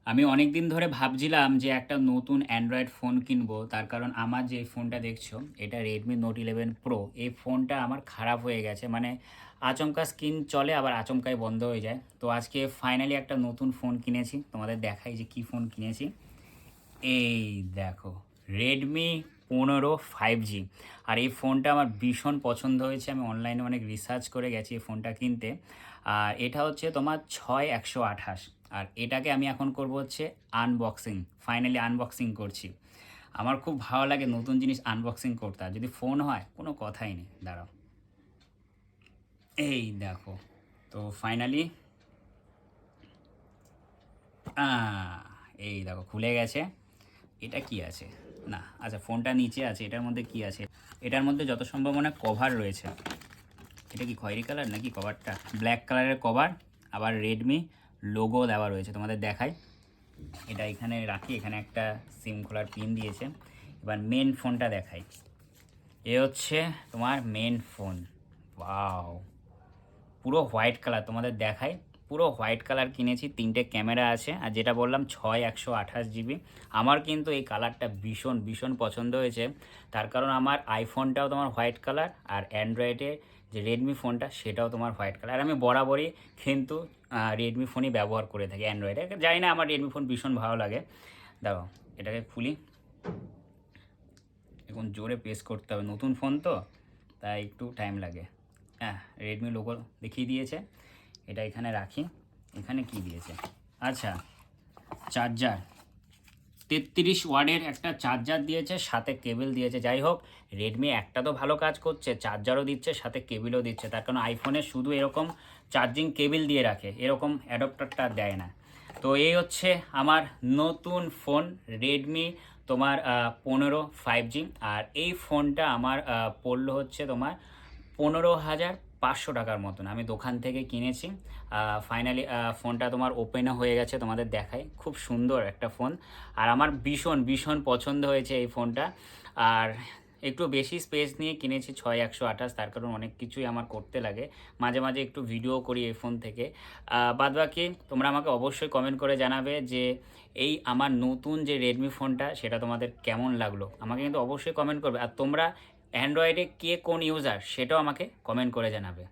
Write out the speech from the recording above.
আমি অনেক দিন ধরে ভাবছিলাম যে একটা নতুন অ্যান্ড্রয়েড ফোন কিনবো। তার কারণ আমার যে ফোনটা দেখছো এটা Redmi Note 11 Pro। এই ফোনটা আমার খারাপ হয়ে গেছে। মানে আচমকা স্ক্রিন চলে আবার আচমকাই বন্ধ হয়ে যায়। তো আজকে ফাইনালি একটা নতুন ফোন কিনেছি। তোমাদের দেখাই যে কি ফোন কিনেছি। এই দেখো, রেডমি 15 5G। আর এই ফোনটা আমার ভীষণ পছন্দ হয়েছে। আমি অনলাইনে অনেক রিসার্চ করে গেছি এই ফোনটা কিনতে। আর এটা হচ্ছে তোমার 6128। আর এটাকে আমি এখন করব হচ্ছে আনবক্সিং। ফাইনালি আনবক্সিং করছি। আমার খুব ভালো লাগে নতুন জিনিস আনবক্সিং করতে। আর যদি ফোন হয় কোনো কথাই নেই, দাঁড়াও। এই দেখো, তো ফাইনালি এই দেখো খুলে গেছে। এটা কি আছে? না, আচ্ছা, ফোনটা নিচে আছে। এটার মধ্যে কি আছে? এটার মধ্যে যত সম্ভব মনে হয় কভার রয়েছে। এটা কি খয়েরি কালার নাকি কভারটা? ব্ল্যাক কালারের কভার। আবার রেডমি লোগো দেওয়া রয়েছে, তোমাদের দেখাই। এটা এখানে রাখি, এখানে একটা সিম খোলার পিন দিয়েছে। এবার মেন ফোনটা দেখাই। এ হচ্ছে তোমার মেন ফোন। ওয়াও, পুরো হোয়াইট কালার, তোমাদের দেখাই। পুরো হোয়াইট কালার কিনেছি, 3টে ক্যামেরা আছে। আর যেটা বললাম 6128 জিবি। আমার কিন্তু এই কালারটা ভীষণ ভীষণ পছন্দ হয়েছে। তার কারণ আমার আইফোনটাও তোমার হোয়াইট কালার, আর অ্যান্ড্রয়েডের যে রেডমি ফোনটা সেটাও তোমার হোয়াইট কালার। আর আমি বরাবরই কিন্তু রেডমি ফোনই ব্যবহার করে থাকি অ্যান্ড্রয়েডে। জানি না, আমার রেডমি ফোন ভীষণ ভালো লাগে। দেখো, এটাকে খুলি। এখন জোরে প্রেস করতে হবে, নতুন ফোন তো তাই একটু টাইম লাগে। হ্যাঁ, রেডমি লোগো দেখিয়ে দিয়েছে। এটা এখানে রাখি। এখানে কি দিয়েছে? আচ্ছা, চার্জার। 33 ওয়াটের একটা চার্জার দিয়েছে, সাথে কেবল দিয়েছে। যাই হোক, রেডমি একটা তো ভালো কাজ করছে, চার্জারও দিচ্ছে সাথে কেবলও দিচ্ছে। তার কারণ আইফোনে শুধু এরকম চার্জিং কেবল দিয়ে রাখে, এরকম অ্যাডাপ্টারটা দেয় না। তো এই হচ্ছে আমার নতুন ফোন রেডমি তোমার 15 5G। আর এই ফোনটা আমার পড়লো হচ্ছে তোমার 15,500 টাকার মতন। আমি দোকান থেকে কিনেছি। ফাইনালি ফোনটা তোমার ওপেনও হয়ে গেছে, তোমাদের দেখাই। খুব সুন্দর একটা ফোন। আর আমার ভীষণ ভীষণ পছন্দ হয়েছে এই ফোনটা। আর একটু বেশি স্পেস নিয়ে কিনেছি 6128। তার কারণ অনেক কিছুই আমার করতে লাগে, মাঝে মাঝে একটু ভিডিও করি এই ফোন থেকে। বাদবাকি তোমরা আমাকে অবশ্যই কমেন্ট করে জানাবে যে এই আমার নতুন যে রেডমি ফোনটা সেটা তোমাদের কেমন লাগলো। আমাকে কিন্তু অবশ্যই কমেন্ট করবে। আর তোমরা অ্যান্ড্রয়েডে কে কোন ইউজার সেটাও আমাকে কমেন্ট করে জানাবে।